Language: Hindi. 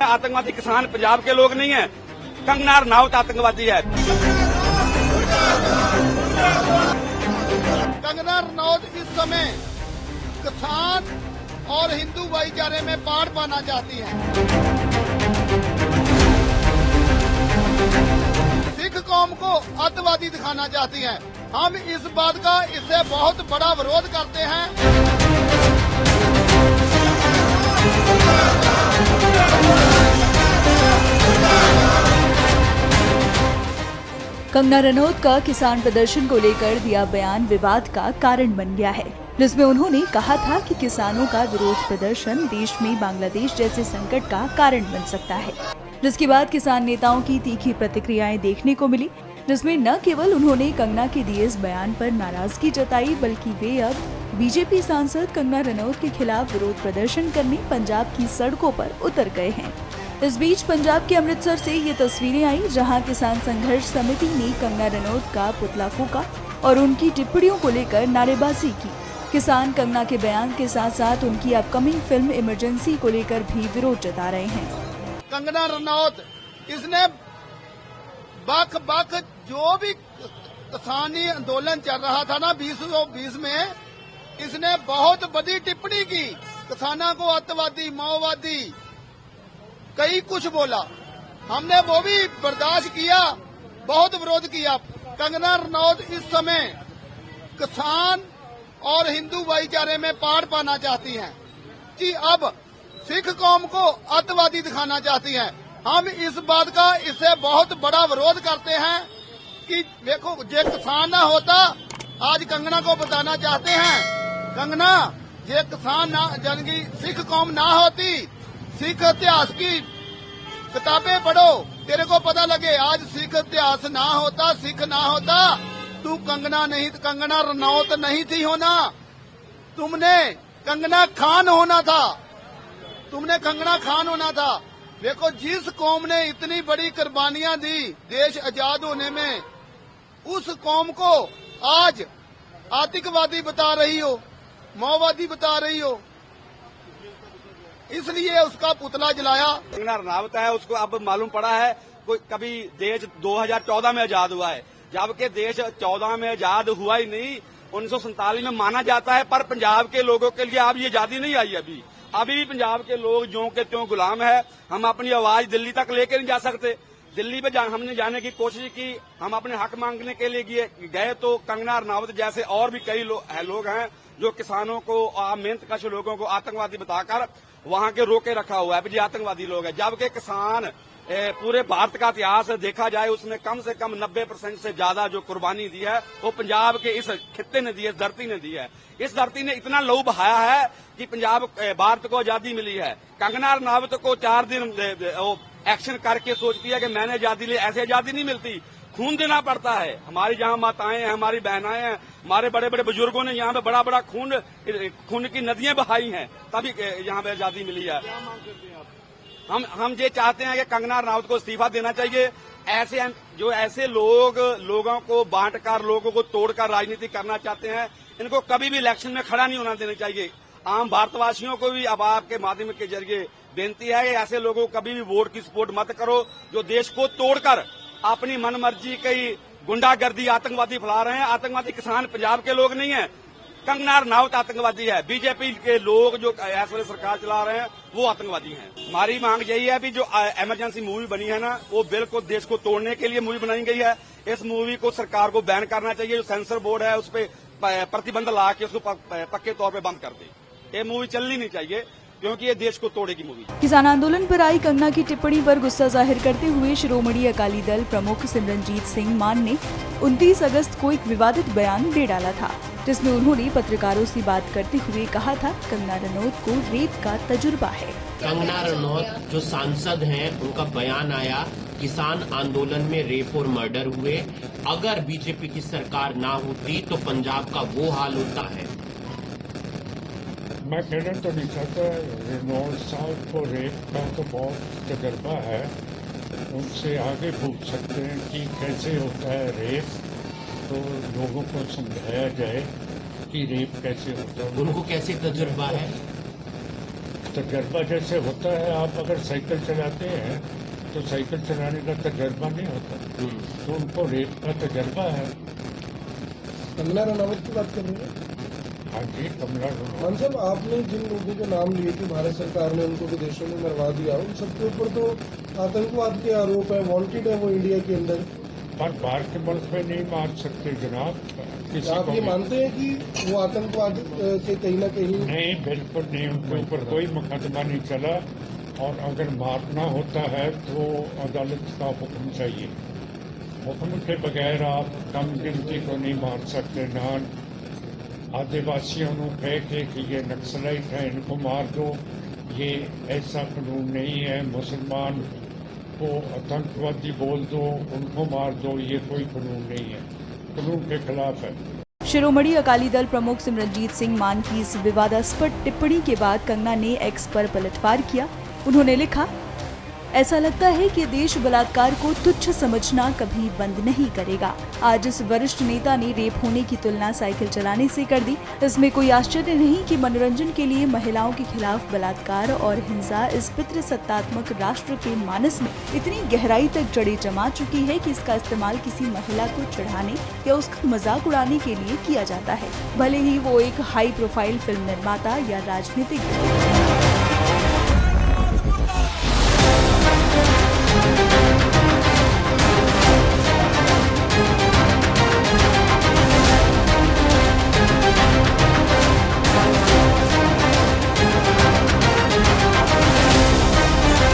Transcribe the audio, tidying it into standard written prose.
आतंकवादी किसान पंजाब के लोग नहीं है, कंगना रनौत आतंकवादी है। कंगना रनौत इस समय किसान और हिंदू भाईचारे में पाड़ पाना चाहती हैं। सिख कौम को अतवादी दिखाना चाहती हैं। हम इस बात का इससे बहुत बड़ा विरोध करते हैं। कंगना रनौत का किसान प्रदर्शन को लेकर दिया बयान विवाद का कारण बन गया है, जिसमें उन्होंने कहा था कि किसानों का विरोध प्रदर्शन देश में बांग्लादेश जैसे संकट का कारण बन सकता है, जिसके बाद किसान नेताओं की तीखी प्रतिक्रियाएं देखने को मिली, जिसमें न केवल उन्होंने कंगना के दिए इस बयान पर नाराजगी जताई, बल्कि वे अब बीजेपी सांसद कंगना रनौत के खिलाफ विरोध प्रदर्शन करने पंजाब की सड़कों पर उतर गए हैं। इस बीच पंजाब के अमृतसर से ये तस्वीरें आई, जहां किसान संघर्ष समिति ने कंगना रनौत का पुतला फूंका और उनकी टिप्पणियों को लेकर नारेबाजी की। किसान कंगना के बयान के साथ साथ उनकी अपकमिंग फिल्म इमरजेंसी को लेकर भी विरोध जता रहे हैं। कंगना रनौत इसने बख जो भी किसानी आंदोलन चल रहा था ना 2020 में, इसने बहुत बड़ी टिप्पणी की। किसानों को अतवादी, माओवादी कई कुछ बोला। हमने वो भी बर्दाश्त किया, बहुत विरोध किया। कंगना रनौत इस समय किसान और हिंदू भाईचारे में पाड़ पाना चाहती हैं कि अब सिख कौम को अतवादी दिखाना चाहती हैं। हम इस बात का इससे बहुत बड़ा विरोध करते हैं कि देखो, जे किसान ना होता, आज कंगना को बताना चाहते हैं, कंगना जे किसान ना जनगी सिख कौम ना होती, सिख इतिहास की किताबें पढ़ो, तेरे को पता लगे। आज सिख इतिहास ना होता, सिख ना होता, तू कंगना रनौत नहीं थी होना। तुमने कंगना खान होना था, तुमने कंगना खान होना था। देखो, जिस कौम ने इतनी बड़ी कुर्बानियां दी देश आजाद होने में, उस कौम को आज आतंकवादी बता रही हो, माओवादी बता रही हो, इसलिए उसका पुतला जलाया। कंगना रनौत है, उसको अब मालूम पड़ा है कोई कभी देश 2014 में आजाद हुआ है, जबकि देश 14 में आजाद हुआ ही नहीं, 1947 में माना जाता है। पर पंजाब के लोगों के लिए अब ये आजादी नहीं आई। अभी भी पंजाब के लोग ज्यों के त्यों गुलाम है। हम अपनी आवाज दिल्ली तक लेकर नहीं जा सकते। दिल्ली में हमने जाने की कोशिश की, हम अपने हक मांगने के लिए गए तो कंगना रनौत जैसे और भी कई लोग हैं जो किसानों को, मेहनतकश लोगों को आतंकवादी बताकर वहां के रोके रखा हुआ है, ये आतंकवादी लोग हैं। जबकि किसान पूरे भारत का इतिहास देखा जाए, उसमें कम से कम 90% से ज्यादा जो कुर्बानी दी है वो पंजाब के इस खित्ते ने दी है, इस धरती ने दी है। इस धरती ने इतना लहू बहाया है कि पंजाब भारत को आजादी मिली है। कंगना रनौत को 4 दिन एक्शन करके सोचती है कि मैंने आजादी ली, ऐसे आजादी नहीं मिलती, खून देना पड़ता है। हमारी जहां माताएं हैं, हमारी बहनाएं हैं, हमारे बड़े बड़े बुजुर्गों ने यहाँ पे बड़ा बड़ा खून की नदियां बहाई हैं, तभी यहाँ पे आजादी मिली है। हम ये चाहते हैं कि कंगना रनौत को इस्तीफा देना चाहिए। ऐसे लोगों को बांटकर, लोगों को तोड़कर राजनीति करना चाहते हैं, इनको कभी भी इलेक्शन में खड़ा नहीं होना देना चाहिए। आम भारतवासियों को भी अब आपके माध्यम के जरिए बेनती है कि ऐसे लोगों को कभी भी वोट की सपोर्ट मत करो जो देश को तोड़कर अपनी मनमर्जी की गुंडागर्दी, आतंकवादी फैला रहे हैं। आतंकवादी किसान पंजाब के लोग नहीं है, कंगना रनौत आतंकवादी है। बीजेपी के लोग जो इस वाले सरकार चला रहे हैं वो आतंकवादी हैं। हमारी मांग यही है कि जो इमरजेंसी मूवी बनी है ना, वो बिल्कुल देश को तोड़ने के लिए मूवी बनाई गई है। इस मूवी को सरकार को बैन करना चाहिए। जो सेंसर बोर्ड है उस पर प्रतिबंध ला के उसको पक्के तौर पर बंद कर दे। ये मूवी चलनी नहीं चाहिए क्योंकि ये देश को तोड़ेगी मूवी। किसान आंदोलन पर आई कंगना की टिप्पणी पर गुस्सा जाहिर करते हुए शिरोमणि अकाली दल प्रमुख सिमरनजीत सिंह मान ने 29 अगस्त को एक विवादित बयान दे डाला था, जिसमें उन्होंने पत्रकारों से बात करते हुए कहा था कंगना रनौत को रेप का तजुर्बा है। कंगना रनौत जो सांसद हैं, उनका बयान आया किसान आंदोलन में रेप और मर्डर हुए। अगर बीजेपी की सरकार ना होती तो पंजाब का वो हाल होता है। मैं कहना तो नहीं चाहता, रनौत साहब को रेप का तो बहुत तजर्बा है, उनसे आगे पूछ सकते हैं कि कैसे होता है रेप, तो लोगों को समझाया जाए कि रेप कैसे होता है। उनको कैसे तजुर्बा है? तजर्बा जैसे होता है, आप अगर साइकिल चलाते हैं तो साइकिल चलाने का तजर्बा नहीं होता, तो उनको रेप का तजर्बा है। कंगना रनावत की बात कर रहे हैं? हाँ जी, कमला रनावत। मान साहब, आपने जिन लोगों के नाम लिए कि भारत सरकार ने उनको विदेशों में मरवा दिया, उन सबके ऊपर तो आतंकवाद के आरोप है, वांटेड है वो इंडिया के अंदर। पर बाहर के मुल्क में नहीं मार सकते जनाब किसी आप को ये भी। मानते हैं कि वो आतंकवाद के कहीं ना कहीं? नहीं, बिल्कुल नहीं, उनके ऊपर कोई मुकदमा नहीं चला, और अगर मारना होता है तो अदालत का हुक्म चाहिए। हुक्म के बगैर आप कम गिनती को नहीं मार सकते। ना आदिवासियों को कह के कि ये नक्सलाइट है, इनको मार दो, ये ऐसा कानून नहीं है। मुसलमान को आतंकवादी बोल दो, उनको मार दो, ये कोई कानून नहीं है, कानून के खिलाफ है। शिरोमणि अकाली दल प्रमुख सिमरनजीत सिंह मान की इस विवादास्पद टिप्पणी के बाद कंगना ने एक्स पर पलटवार किया। उन्होंने लिखा, ऐसा लगता है कि देश बलात्कार को तुच्छ समझना कभी बंद नहीं करेगा। आज इस वरिष्ठ नेता ने रेप होने की तुलना साइकिल चलाने से कर दी। इसमें कोई आश्चर्य नहीं कि मनोरंजन के लिए महिलाओं के खिलाफ बलात्कार और हिंसा इस पितृसत्तात्मक राष्ट्र के मानस में इतनी गहराई तक जड़ें जमा चुकी है कि इसका इस्तेमाल किसी महिला को चिढ़ाने या उसका मजाक उड़ाने के लिए किया जाता है, भले ही वो एक हाई प्रोफाइल फिल्म निर्माता या राजनीतिक